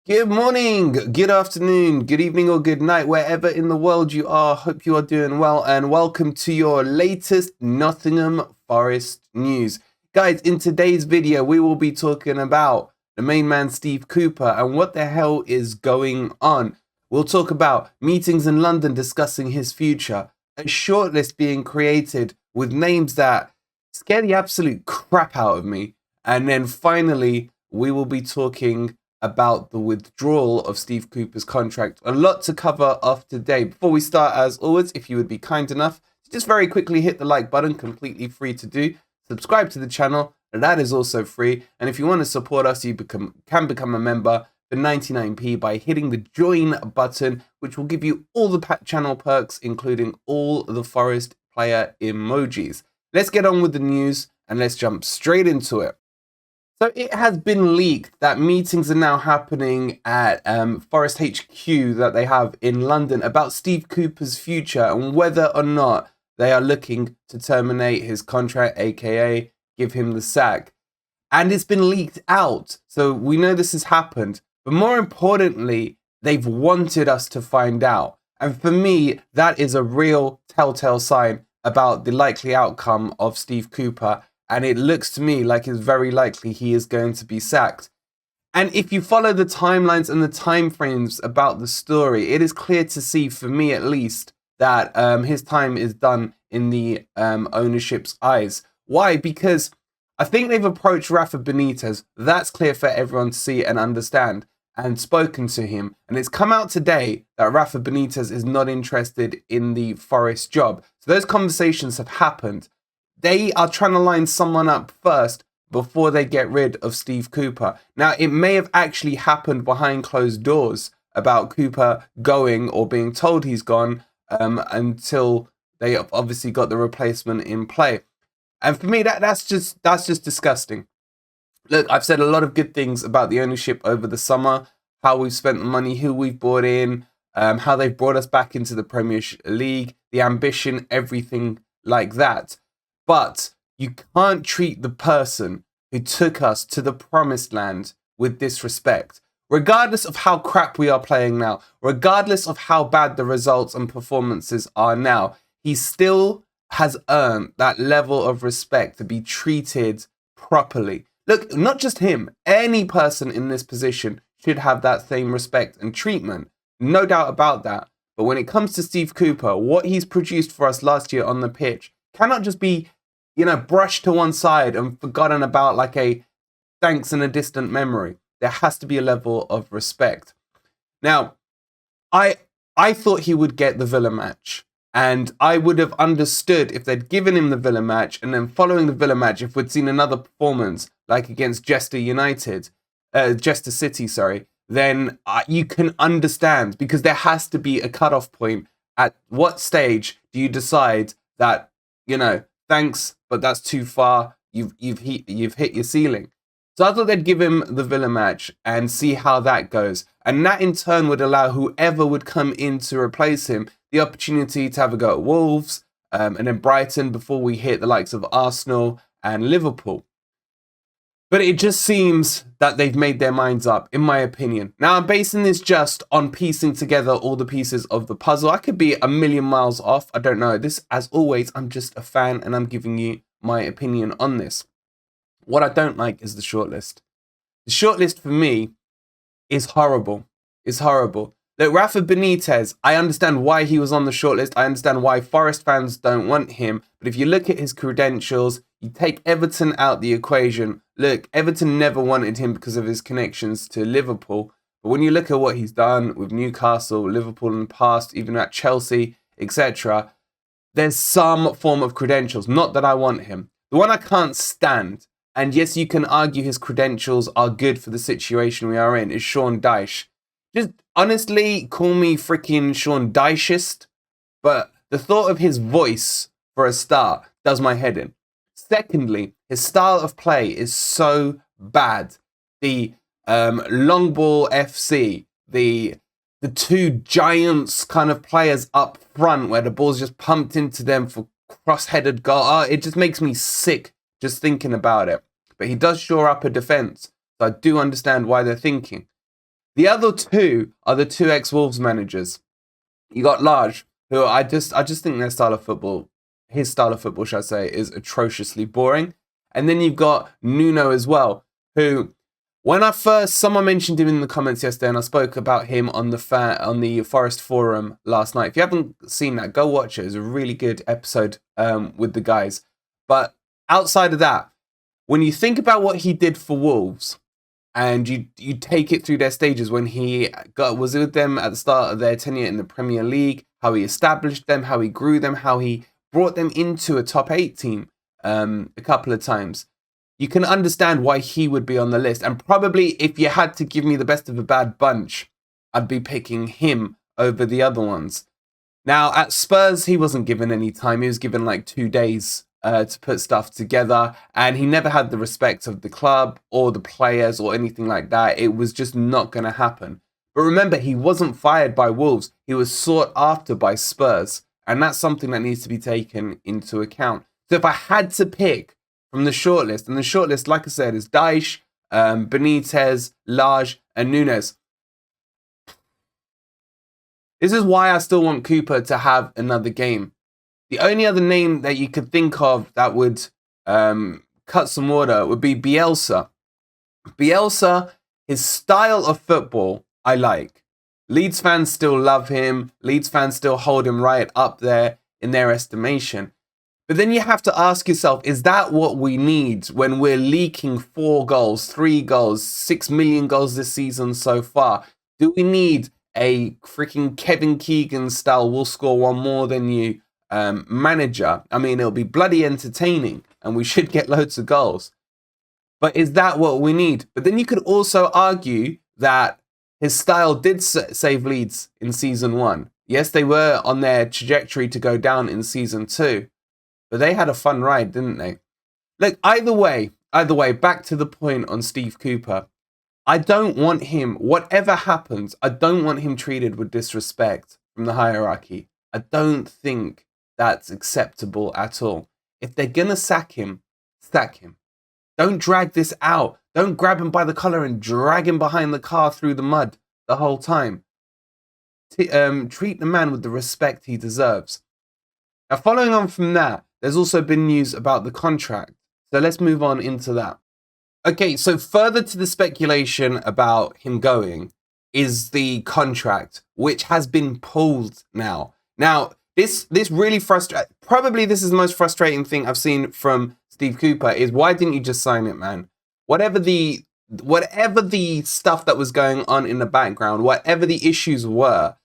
Good morning, good afternoon, good evening, or good night, wherever in the world you are. Hope you are doing well, and welcome to your latest Nottingham Forest news. Guys, in today's video, we will be talking about the main man, Steve Cooper, and what the hell is going on. We'll talk about meetings in London discussing his future, a shortlist being created with names that scare the absolute crap out of me, and then finally, we will be talking about the withdrawal of Steve Cooper's contract. A lot to cover off today. Before we start, as always, if you would be kind enough to just very quickly hit the like button, completely free to do. Subscribe to the channel, that is also free. And if you want to support us, you can become a member for 99p by hitting the join button, which will give you all the channel perks, including all the Forest player emojis. Let's get on with the news and let's jump straight into it. So it has been leaked that meetings are now happening at Forest HQ that they have in London about Steve Cooper's future and whether or not they are looking to terminate his contract, aka give him the sack. And it's been leaked out, so we know this has happened. But more importantly, they've wanted us to find out. And for me, that is a real telltale sign about the likely outcome of Steve Cooper. And it looks to me like it's very likely he is going to be sacked. And if you follow the timelines and the timeframes about the story, it is clear to see, for me at least, that his time is done in the ownership's eyes. Why? Because I think they've approached Rafa Benitez. That's clear for everyone to see and understand, and spoken to him. And it's come out today that Rafa Benitez is not interested in the Forest job. So those conversations have happened. They are trying to line someone up first before they get rid of Steve Cooper. Now, it may have actually happened behind closed doors about Cooper going or being told he's gone until they have obviously got the replacement in play. And for me, that's just disgusting. Look, I've said a lot of good things about the ownership over the summer, how we've spent the money, who we've brought in, how they've brought us back into the Premier League, the ambition, everything like that. But you can't treat the person who took us to the promised land with disrespect. Regardless of how crap we are playing now, regardless of how bad the results and performances are now, he still has earned that level of respect to be treated properly. Look, not just him, any person in this position should have that same respect and treatment. No doubt about that. But when it comes to Steve Cooper, what he's produced for us last year on the pitch cannot just be brushed to one side and forgotten about like a thanks in a distant memory. There has to be a level of respect. Now, I thought he would get the Villa match, and I would have understood if they'd given him the Villa match, and then following the Villa match, if we'd seen another performance like against Leicester City, then you can understand, because there has to be a cutoff point. At what stage do you decide that, thanks, but that's too far. You've hit your ceiling. So I thought they'd give him the Villa match and see how that goes. And that in turn would allow whoever would come in to replace him the opportunity to have a go at Wolves and then Brighton before we hit the likes of Arsenal and Liverpool. But it just seems that they've made their minds up, in my opinion. Now, I'm basing this just on piecing together all the pieces of the puzzle. I could be a million miles off. I don't know. This, as always, I'm just a fan and I'm giving you my opinion on this. What I don't like is the shortlist. The shortlist for me is horrible. It's horrible. Look, Rafa Benitez, I understand why he was on the shortlist. I understand why Forest fans don't want him. But if you look at his credentials, you take Everton out the equation. Look, Everton never wanted him because of his connections to Liverpool. But when you look at what he's done with Newcastle, Liverpool in the past, even at Chelsea, etc., there's some form of credentials. Not that I want him. The one I can't stand, and yes, you can argue his credentials are good for the situation we are in, is Sean Dyche. Just honestly, call me freaking Sean Dycheist, but the thought of his voice, for a start, does my head in. Secondly, his style of play is so bad. The long ball FC, the two giants kind of players up front where the ball's just pumped into them for cross-headed goal. Oh, it just makes me sick just thinking about it. But he does shore up a defence, so I do understand why they're thinking. The other two are the two ex-Wolves managers. You got Large, who I just think their style of football, his style of football, should I say, is atrociously boring. And then you've got Nuno as well, who, when someone mentioned him in the comments yesterday, and I spoke about him on the Forest forum last night. If you haven't seen that, go watch it. It's a really good episode with the guys. But outside of that, when you think about what he did for Wolves, and you take it through their stages when he was with them at the start of their tenure in the Premier League, how he established them, how he grew them, how he brought them into a top 8 team a couple of times. You can understand why he would be on the list. And probably if you had to give me the best of a bad bunch, I'd be picking him over the other ones. Now, at Spurs, he wasn't given any time. He was given like 2 days to put stuff together, and he never had the respect of the club or the players or anything like that. It was just not going to happen. But remember, he wasn't fired by Wolves. He was sought after by Spurs, and that's something that needs to be taken into account. So if I had to pick from the shortlist, and the shortlist, like I said, is Dyche, Benitez, Lage, and Nunes. This is why I still want Cooper to have another game. The only other name that you could think of that would cut some water would be Bielsa. Bielsa, his style of football, I like. Leeds fans still love him. Leeds fans still hold him right up there in their estimation. But then you have to ask yourself, is that what we need when we're leaking 4 goals, 3 goals, 6 million goals this season so far? Do we need a freaking Kevin Keegan style, we'll score one more than you manager? I mean, it'll be bloody entertaining and we should get loads of goals. But is that what we need? But then you could also argue that his style did save Leeds in season 1. Yes, they were on their trajectory to go down in season 2. But they had a fun ride, didn't they? Look, either way, back to the point on Steve Cooper. I don't want him, whatever happens, I don't want him treated with disrespect from the hierarchy. I don't think that's acceptable at all. If they're going to sack him, sack him. Don't drag this out. Don't grab him by the collar and drag him behind the car through the mud the whole time. Treat the man with the respect he deserves. Now, following on from that, there's also been news about the contract. So let's move on into that. Okay, so further to the speculation about him going is the contract, which has been pulled now. Now, this really frustrates. Probably this is the most frustrating thing I've seen from Steve Cooper is, why didn't you just sign it, man? Whatever the stuff that was going on in the background, whatever the issues were,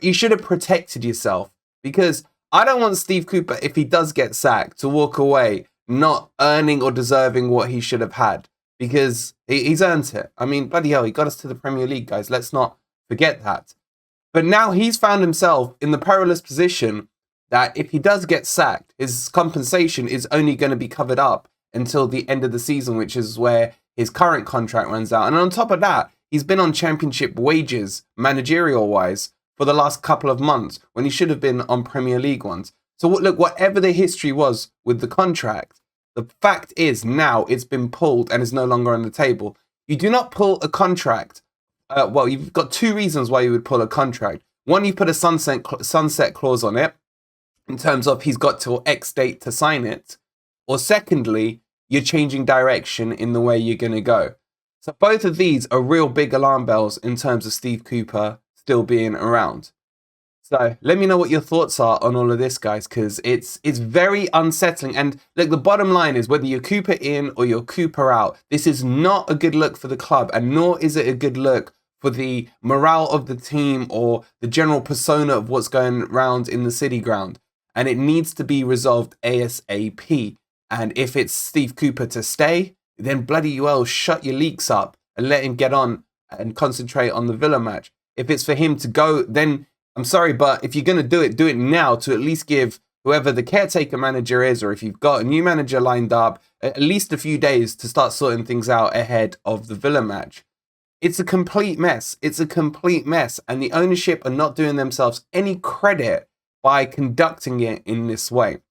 you should have protected yourself. Because I don't want Steve Cooper, if he does get sacked, to walk away not earning or deserving what he should have had. Because he's earned it. I mean, bloody hell, he got us to the Premier League, guys. Let's not forget that. But now he's found himself in the perilous position that if he does get sacked, his compensation is only going to be covered up until the end of the season, which is where his current contract runs out. And on top of that, he's been on championship wages, managerial-wise, for the last couple of months, when he should have been on Premier League ones. So look, whatever the history was with the contract, the fact is now it's been pulled and is no longer on the table. You do not pull a contract. Well, you've got 2 reasons why you would pull a contract. One, you put a sunset clause on it in terms of he's got till X date to sign it. Or secondly, you're changing direction in the way you're going to go. So both of these are real big alarm bells in terms of Steve Cooper still being around. So let me know what your thoughts are on all of this, guys, because it's very unsettling. And look, the bottom line is, whether you're Cooper in or you're Cooper out, this is not a good look for the club, and nor is it a good look for the morale of the team or the general persona of what's going around in the City Ground. And it needs to be resolved ASAP. And if it's Steve Cooper to stay, then bloody well shut your leaks up and let him get on and concentrate on the Villa match. If it's for him to go, then I'm sorry, but if you're going to do it now to at least give whoever the caretaker manager is, or if you've got a new manager lined up, at least a few days to start sorting things out ahead of the Villa match. It's a complete mess. It's a complete mess. And the ownership are not doing themselves any credit by conducting it in this way.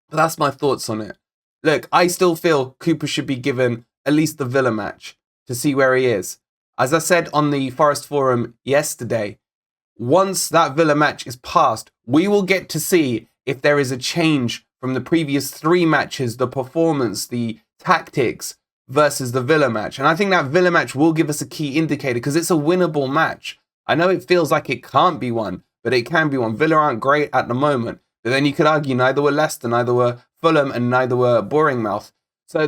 But that's my thoughts on it. Look, I still feel Cooper should be given at least the Villa match to see where he is. As I said on the Forest Forum yesterday, once that Villa match is past, we will get to see if there is a change from the previous 3 matches, the performance, the tactics versus the Villa match. And I think that Villa match will give us a key indicator because it's a winnable match. I know it feels like it can't be won, but it can be won. Villa aren't great at the moment. But then you could argue neither were Leicester, neither were Fulham, and neither were Bournemouth. So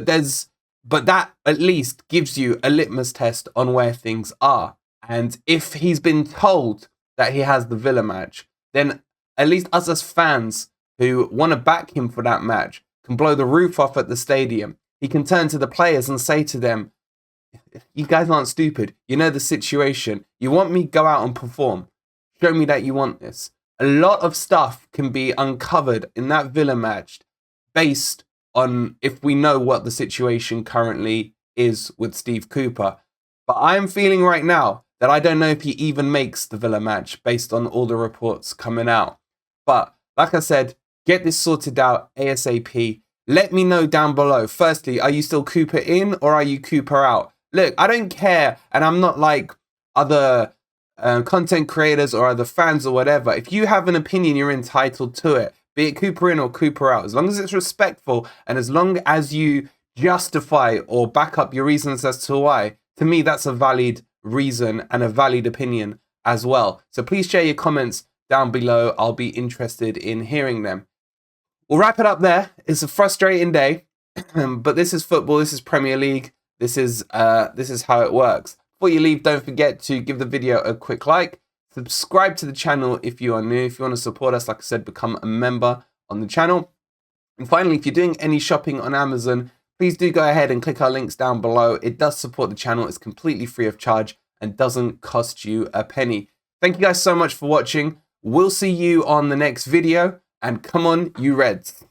but that at least gives you a litmus test on where things are. And if he's been told that he has the Villa match, then at least us as fans who want to back him for that match can blow the roof off at the stadium. He can turn to the players and say to them, you guys aren't stupid. You know the situation. You want me to go out and perform. Show me that you want this. A lot of stuff can be uncovered in that Villa match based on if we know what the situation currently is with Steve Cooper. But I'm feeling right now that I don't know if he even makes the Villa match based on all the reports coming out. But like I said, get this sorted out ASAP. Let me know down below. Firstly, are you still Cooper in or are you Cooper out? Look, I don't care, and I'm not like other content creators or other fans or whatever. If you have an opinion, you're entitled to it. Be it Cooper in or Cooper out. As long as it's respectful and as long as you justify or back up your reasons as to why, to me, that's a valid reason and a valid opinion as well. So please share your comments down below. I'll be interested in hearing them. We'll wrap it up there. It's a frustrating day, but this is football. This is Premier League. This is how it works. Before you leave, don't forget to give the video a quick like. Subscribe to the channel if you are new. If you want to support us, like I said, become a member on the channel. And finally, if you're doing any shopping on Amazon, please do go ahead and click our links down below. It does support the channel. It's completely free of charge and doesn't cost you a penny. Thank you guys so much for watching. We'll see you on the next video. And come on, you Reds.